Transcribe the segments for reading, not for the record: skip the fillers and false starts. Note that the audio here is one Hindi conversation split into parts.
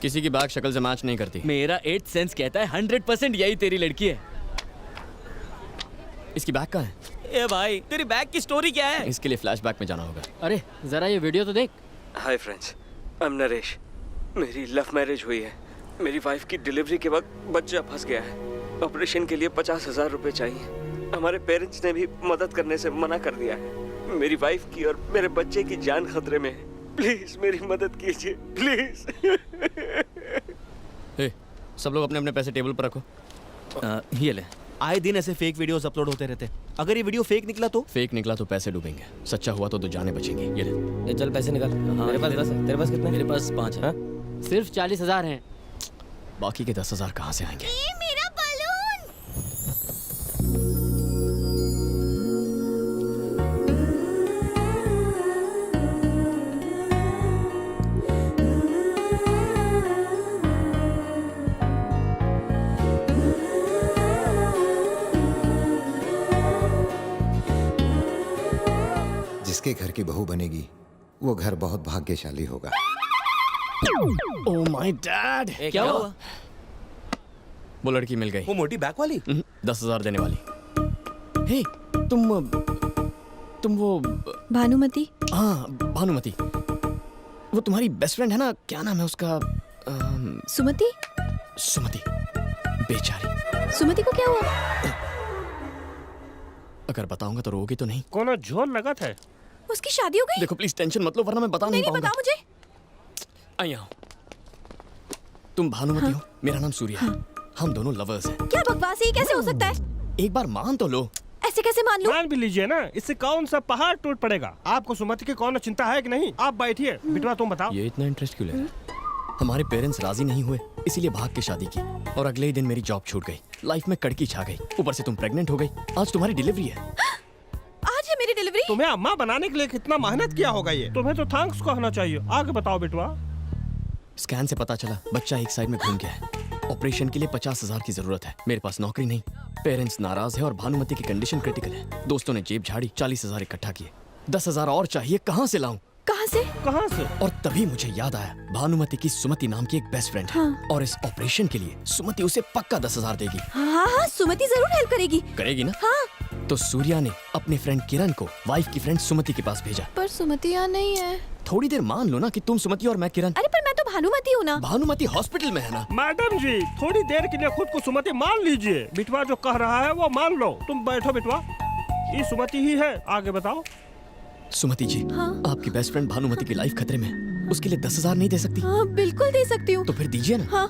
किसी की बैग शक्ल से मैच नहीं करती। मेरा 8th सेंस कहता है 100% यही तेरी लड़की है। इसकी बैग कहाँ है? ए भाई, तेरी बैग की स्टोरी क्या है? इसके लिए फ्लैशबैक में जाना होगा। अरे जरा ये वीडियो तो देख। Hi friends, I am Naresh. मेरी लव मैरिज हुई है। मेरी वाइफ की डिलीवरी के वक्त बच्चा फंस गया है। ऑपरेशन के लिए 50,000 रुपए चाहिए। हमारे पेरेंट्स ने भी मदद करने से मना कर दिया है। मेरी वाइफ की और मेरे बच्चे की जान खतरे में है। प्लीज मेरी मदद कीजिए, प्लीज। हे, सब लोग अपने अपने पैसे टेबल पर रखो। ये ले। आए दिन ऐसे फेक वीडियोस अपलोड होते रहते। अगर ये वीडियो फेक निकला तो? फेक निकला तो पैसे डूबेंगे, सच्चा हुआ तो जाने बचेंगी। ये ले। चल पैसे निकाल। हाँ, मेरे पास 10 है। तेरे पास कितने? मेरे पास 5 है। सिर्फ 40,000 हैं। बाकी के 10,000 कहाँ से आएंगे? ये मेरा बलून। जिसके घर की बहू बनेगी वो घर बहुत भाग्यशाली होगा। Oh my dad! क्या हुआ? वो लड़की मिल गई। वो मोटी बैग वाली? 10,000 देने वाली। हे, तुम वो भानुमति। हाँ, भानुमति। वो तुम्हारी बेस्ट फ्रेंड है ना? क्या नाम है उसका? सुमति। सुमति। बेचारी। सुमति को क्या हुआ? अगर बताऊंगा तो रोगी तो नहीं? कोनो झोल लगत है। उसकी शादी हो गई? देखो प्लीज टेंशन मत लो वरना मैं बता नहीं नहीं पाऊंगा। बताओ मुझे। आइए आओ। तुम भानुमति हो, मेरा नाम सूर्य है। हम दोनों लवर्स हैं। क्या बकवास है, ये कैसे हो सकता है? एक बार मान तो लो। ऐसे कैसे मान लूं? मान भी लीजिए ना, इससे कौन सा पहाड़ टूट पड़ेगा। आपको सुमति की कौन चिंता है कि नहीं? आप बैठिए, बिटवा तुम बताओ। ये इतना इंटरेस्ट क्यों ले रहे? हमारे पेरेंट्स राजी नहीं हुए, इसीलिए भाग के शादी की और अगले ही दिन मेरी जॉब छूट गई। लाइफ में कड़की छा गई। ऊपर से तुम प्रेग्नेंट हो गई। आज तुम्हारी डिलीवरी है। आज है मेरी डिलीवरी। तुम्हें अम्मा बनाने के लिए कितना मेहनत किया होगा ये। तुम्हें तो थैंक्स कहना चाहिए। आगे बताओ बिटवा। स्कैन से पता चला बच्चा एक साइड में घूम गया है। ऑपरेशन के लिए 50,000 की जरूरत है। मेरे पास नौकरी नहीं, पेरेंट्स नाराज है और भानुमति की कंडीशन क्रिटिकल है। दोस्तों ने जेब झाड़ी, 40,000 इकट्ठा किए। 10,000 और चाहिए, कहाँ से लाऊं? कहाँ से? कहाँ से? और तभी मुझे याद आया भानुमति की सुमति नाम की एक बेस्ट फ्रेंड है। और इस ऑपरेशन के लिए सुमति उसे पक्का 10,000 देगी। हाँ हाँ, सुमति जरूर हेल्प करेगी। करेगी ना? हाँ। तो सूर्या ने अपने फ्रेंड किरण को वाइफ की फ्रेंड सुमति के पास भेजा। पर सुमति यहाँ नहीं है। थोड़ी देर मान लो ना कि तुम सुमति और मैं किरण। अरे पर मैं तो भानुमति हूँ ना। भानुमति हॉस्पिटल में है ना? मैडम जी, थोड़ी देर के लिए खुद को सुमति मान लीजिए। बिटवा जो कह रहा है वो मान लो। तुम बैठो बिटवा, ये सुमति ही है। आगे बताओ। सुमति जी, हाँ? आपकी बेस्ट फ्रेंड भानुमति की लाइफ खतरे में है। उसके लिए 10,000 नहीं दे सकती? हाँ बिल्कुल दे सकती हूँ। तो फिर दीजिए ना। हाँ।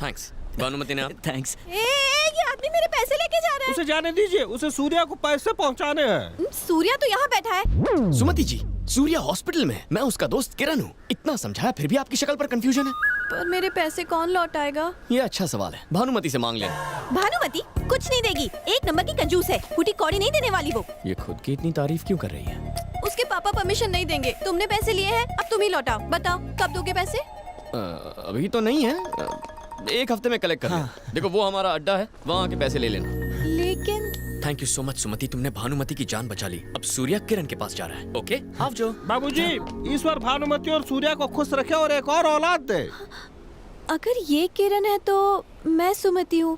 थैंक्स भानुमति ने। थैंक्स। ये आदमी मेरे पैसे लेके जा रहा है। उसे जाने दीजिए, उसे सूर्या को पैसे पहुंचाने हैं। सूर्या तो यहाँ बैठा है। सुमति जी, सूर्या हॉस्पिटल में है। मैं उसका दोस्त किरण हूँ। इतना समझाया फिर भी आपकी शक्ल पर कंफ्यूजन है। पर मेरे पैसे कौन लौटाएगा? ये अच्छा सवाल है, भानुमति से मांग लेना। भानुमति कुछ नहीं देगी। एक नंबर की कंजूस है। फूटी कौड़ी नहीं देने वाली वो। ये खुद की इतनी तारीफ क्यों कर रही है? उसके पापा परमिशन नहीं देंगे। तुमने पैसे लिए हैं, अब तुम ही लौटाओ। बताओ कब दोगे पैसे? अभी तो नहीं है, एक हफ्ते में कलेक्ट कर लेना। देखो वो हमारा अड्डा है, वहाँ के पैसे ले लेना। लेकिन थैंक यू सो मच सुमति, तुमने भानुमति की जान बचा ली। अब सूर्या किरण के पास जा रहा है। ओके आप जो। बाबूजी, ईश्वर भानुमति और सूर्या को खुश रखे और एक और औलाद दे। अगर ये किरण है तो मैं सुमति हूँ।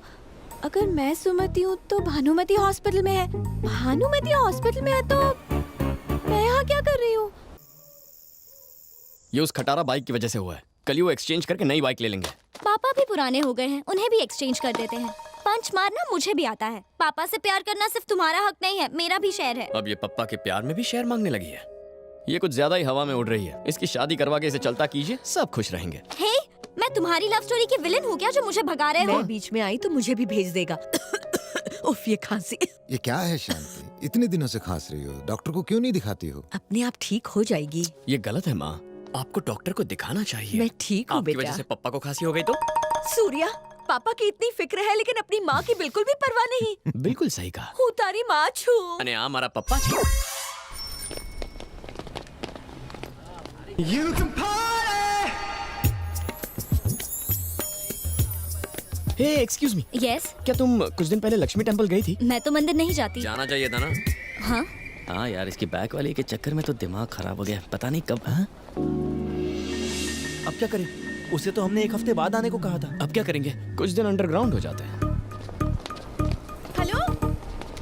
अगर मैं सुमति हूँ तो भानुमति हॉस्पिटल में है। भानुमति हॉस्पिटल में है तो मैं यहाँ क्या कर रही हूँ? ये उस खटारा बाइक की वजह से हुआ है। कल ही वो एक्सचेंज करके नई बाइक ले लेंगे। पापा भी पुराने हो गए हैं, उन्हें भी एक्सचेंज कर देते हैं। पंच मारना मुझे भी आता है। पापा से प्यार करना सिर्फ तुम्हारा हक नहीं है, मेरा भी शेयर है। अब ये पप्पा के प्यार में भी शेयर मांगने लगी है। ये कुछ ज्यादा ही हवा में उड़ रही है। इसकी शादी करवा के इसे चलता कीजिए, सब खुश रहेंगे। हे, मैं तुम्हारी लव स्टोरी के विलेन हूँ क्या जो मुझे भगा रहे हो? मैं बीच में आई तो मुझे भी भेज देगा। उफ, ये खांसी। ये क्या है शांति, इतने दिनों से खांस रही हो? डॉक्टर को क्यों नहीं दिखाती हो? अपने आप ठीक हो जाएगी। ये गलत है माँ, आपको डॉक्टर को दिखाना चाहिए। मैं ठीक हूँ आपकी बेटा। वजह से पप्पा को खांसी हो गई तो? सूर्या, पापा की इतनी फिक्र है लेकिन अपनी माँ की बिल्कुल भी परवाह नहीं। बिल्कुल सही कहा। हूँ तारी माँ छू। अने आ मारा पप्पा छू। हे एक्सक्यूज मी, यस, क्या तुम कुछ दिन पहले लक्ष्मी टेम्पल गई थी? मैं तो मंदिर नहीं जाती। जाना चाहिए था ना। हाँ, हाँ यार, इसकी बैक वाली के चक्कर में तो दिमाग खराब हो गया। पता नहीं कब। हाँ? अब क्या करें? उसे तो हमने एक हफ्ते बाद आने को कहा था। अब क्या करेंगे? कुछ दिन अंडरग्राउंड हो जाते हैं। हेलो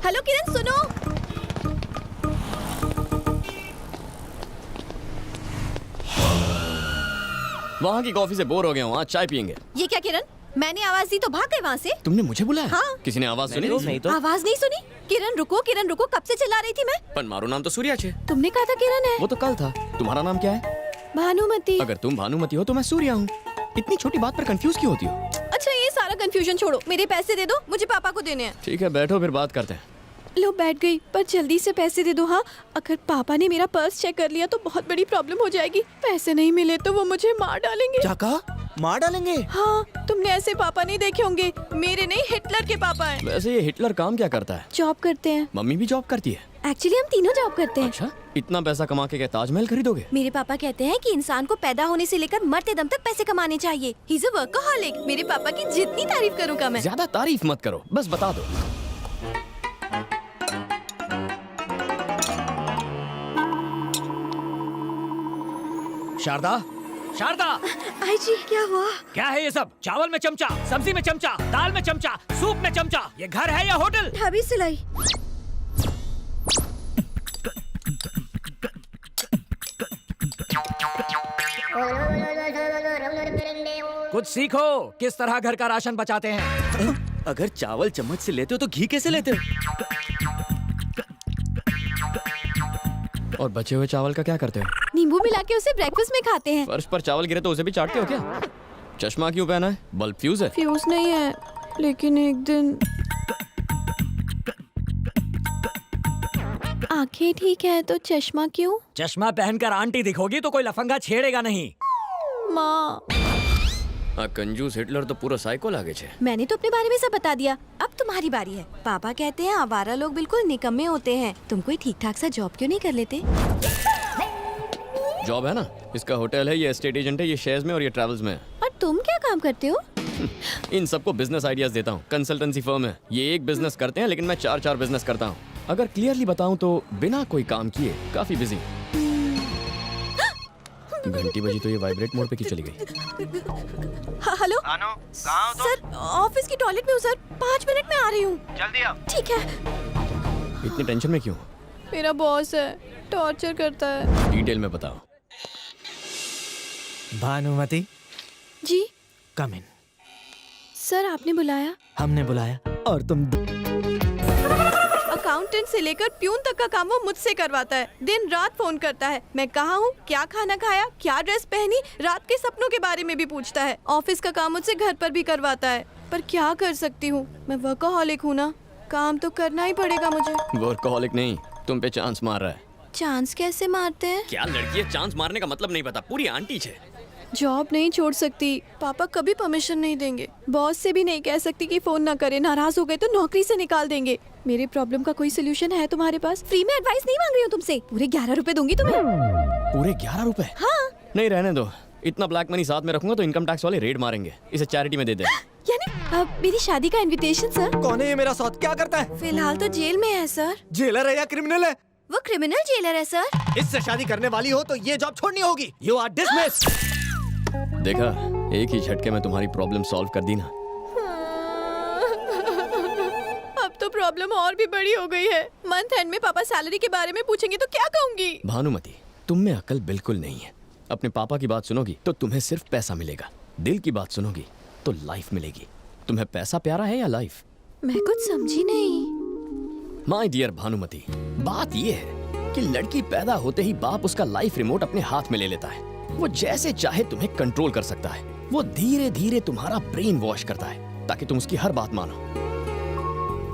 हेलो किरण सुनो। वहाँ की कॉफी से बोर हो गया हूँ, आज चाय पियेंगे। ये क्या किरण, मैंने आवाज दी तो भाग गए वहाँ से। तुमने मुझे बुलाया? हाँ। किसी ने आवाज सुनी? नहीं तो आवाज नहीं सुनी? किरण रुको, कब से चिल्ला रही थी मैं? पर मारो नाम तो सूर्या छे। तुमने कहा था किरण है। वो तो कल था। तुम्हारा नाम क्या है? भानुमति। अगर तुम भानुमति हो तो मैं सूर्या हूँ। इतनी छोटी बात पर कंफ्यूज क्यों होती हो? अच्छा ये सारा कंफ्यूजन छोड़ो, मेरे पैसे दे दो, मुझे पापा को देने हैं। ठीक है बैठो फिर बात करते हैं। लो बैठ गई, पर जल्दी से पैसे दे दो। हाँ, अगर पापा ने मेरा पर्स चेक कर लिया तो बहुत बड़ी प्रॉब्लम हो जाएगी। पैसे नहीं मिले तो वो मुझे मार डालेंगे। क्या कहा? मार डालेंगे? हाँ, तुमने ऐसे पापा नहीं देखे होंगे। मेरे नहीं, हिटलर के पापा हैं। वैसे ये हिटलर काम क्या करता है? जॉब करते हैं। मम्मी भी जॉब करती है? एक्चुअली हम तीनों जॉब करते हैं। अच्छा, इतना पैसा कमा के क्या ताजमहल खरीदोगे? मेरे पापा कहते हैं कि इंसान को पैदा होने से लेकर मरते दम तक पैसे कमाने चाहिए। He is a workaholic. मेरे पापा की जितनी तारीफ करूँ कम है। ज्यादा तारीफ मत करो, बस बता दो। शारदा, शारदा, आई जी क्या हुआ? क्या है ये सब? चावल में चमचा, सब्जी में चमचा, दाल में चमचा, सूप में चमचा। ये घर है या होटल? अभी सिलाई। कुछ सीखो, किस तरह घर का राशन बचाते हैं। अगर चावल चम्मच से लेते हो तो घी कैसे लेते हो? और बचे हुए चावल का क्या करते हो? नींबू मिला के उसे ब्रेकफास्ट में खाते हैं। फर्श पर चावल गिरे तो उसे भी चाटते हो क्या? चश्मा क्यों पहना है? बल्ब फ्यूज है? फ्यूज नहीं है, लेकिन एक दिन आंखें ठीक है तो चश्मा क्यों? चश्मा पहनकर आंटी दिखोगी तो कोई लफंगा छेड़ेगा नहीं। माँ, कंजूस हिटलर तो पूरा साइको लागे छे। मैंने तो अपने बारे में सब बता दिया, अब तुम्हारी बारी है। पापा कहते हैं आवारा लोग बिल्कुल निकम्मे होते हैं। तुम कोई ठीक ठाक सा जॉब क्यों नहीं कर लेते? जॉब है ना, इसका होटल है, ये एस्टेट एजेंट है, ये शेयर्स में और ये ट्रैवल्स में है। और तुम क्या काम करते हो? इन सबको बिजनेस आइडियाज देता हूँ। कंसल्टेंसी फर्म है, ये एक बिजनेस करते हैं लेकिन मैं चार बिजनेस करता हूँ। अगर क्लियरली बताऊँ तो बिना कोई काम किए काफी बिजी। घंटी बजी तो ये वाइब्रेट मोड पे क्यों चली गई? हेलो अनु, कहाँ हो तुम? सर, ऑफिस की टॉयलेट में हूँ सर, 5 मिनट में आ रही हूँ। जल्दी आओ। ठीक है। इतनी टेंशन में क्यों? मेरा बॉस है, टॉर्चर करता है। डिटेल में बताओ। भानुमति, जी कम इन। सर, आपने बुलाया? हमने बुलाया और तुम अकाउंटेंट से लेकर प्यून तक का काम वो मुझसे करवाता है। दिन रात फोन करता है, मैं कहाँ हूँ, क्या खाना खाया, क्या ड्रेस पहनी, रात के सपनों के बारे में भी पूछता है। ऑफिस का काम मुझसे घर पर भी करवाता है, पर क्या कर सकती हूँ, मैं वर्कaholic हूँ ना, काम तो करना ही पड़ेगा मुझे। वर्कaholic नहीं, तुम पे चांस मार रहा है। चांस कैसे मारते हैं? क्या लड़की है, चांस मारने का मतलब नहीं पता, पूरी आंटी छे। जॉब नहीं छोड़ सकती, पापा कभी परमिशन नहीं देंगे। बॉस से भी नहीं कह सकती कि फोन ना करे, नाराज हो गए तो नौकरी से निकाल देंगे। मेरे प्रॉब्लम का कोई सोल्यूशन है तुम्हारे पास? फ्री में एडवाइस नहीं मांग रही हूँ तुमसे, पूरे 11 रुपए दूंगी तुम्हें। पूरे 11 रुपए? हाँ। नहीं रहने दो, इतना ब्लैक मनी साथ में रखूंगा तो इनकम टैक्स वाले रेड मारेंगे। इसे चैरिटी में दे दे। यानी मेरी शादी का इनविटेशन सर। कौन है ये मेरा साथ? क्या करता है? फिलहाल तो जेल में है सर। जेलर है या क्रिमिनल है? वो क्रिमिनल जेलर है सर। इससे शादी करने वाली हो तो ये जॉब छोड़नी होगी। You are dismiss. देखा, एक ही झटके में तुम्हारी प्रॉब्लम सॉल्व कर दी ना। अब तो प्रॉब्लम और भी बड़ी हो गई है। मंथ एंड में पापा सैलरी के बारे में पूछेंगे तो क्या कहूँगी? भानुमति, तुम में अकल बिल्कुल नहीं है। अपने पापा की बात सुनोगी तो तुम्हें सिर्फ पैसा मिलेगा, दिल की बात सुनोगी तो लाइफ मिलेगी। तुम्हें पैसा प्यारा है या लाइफ? मैं कुछ समझी नहीं। माय डियर भानुमति, बात ये है कि लड़की पैदा होते ही बाप उसका लाइफ रिमोट अपने हाथ में ले लेता है। वो जैसे चाहे तुम्हें कंट्रोल कर सकता है। वो धीरे धीरे तुम्हारा ब्रेन वॉश करता है ताकि तुम उसकी हर बात मानो।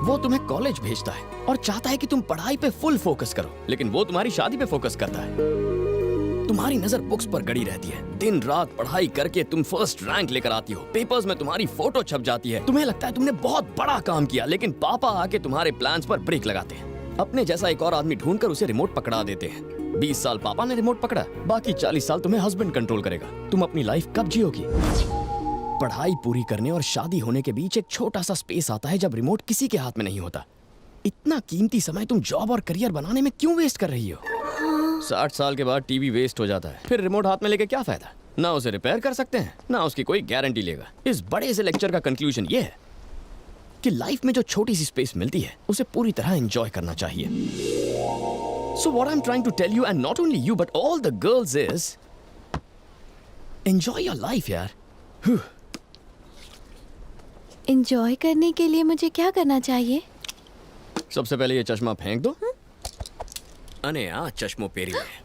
वो तुम्हें कॉलेज भेजता है और चाहता है कि तुम पढ़ाई पे फुल फोकस करो, लेकिन वो तुम्हारी शादी पे फोकस करता है। तुम्हारी नजर बुक्स पर गड़ी रहती है। दिन रात पढ़ाई करके तुम फर्स्ट रैंक लेकर आती हो, पेपर्स में तुम्हारी फोटो छप जाती है। तुम्हें लगता है तुमने बहुत बड़ा काम किया, लेकिन पापा आके तुम्हारे प्लान्स पर ब्रेक लगाते हैं। अपने जैसा एक और आदमी ढूंढकर उसे रिमोट पकड़ा देते हैं। 20 साल पापा ने रिमोट पकड़ा, बाकी 40 साल तुम्हें हस्बैंड कंट्रोल करेगा। तुम अपनी लाइफ कब जियोगी? पढ़ाई पूरी करने और शादी होने के बीच एक छोटा सा स्पेस आता है जब रिमोट किसी के हाथ में नहीं होता। इतना कीमती समय तुम जॉब और करियर बनाने में क्यों वेस्ट कर रही हो? 60 साल के बाद टीवी वेस्ट हो जाता है, फिर रिमोट हाथ में लेके क्या फायदा? ना उसे रिपेयर कर सकते हैं ना उसकी कोई गारंटी लेगा। इस बड़े से लेक्चर का कंक्लूजन ये है कि लाइफ में जो छोटी सी स्पेस मिलती है उसे पूरी तरह एंजॉय करना चाहिए। So what I am trying to tell you, and not only you but all the girls, is enjoy your life यार। एंजॉय करने के लिए मुझे क्या करना चाहिए? सबसे पहले ये चश्मा फेंक दो। अने आ चश्मो पेरी है।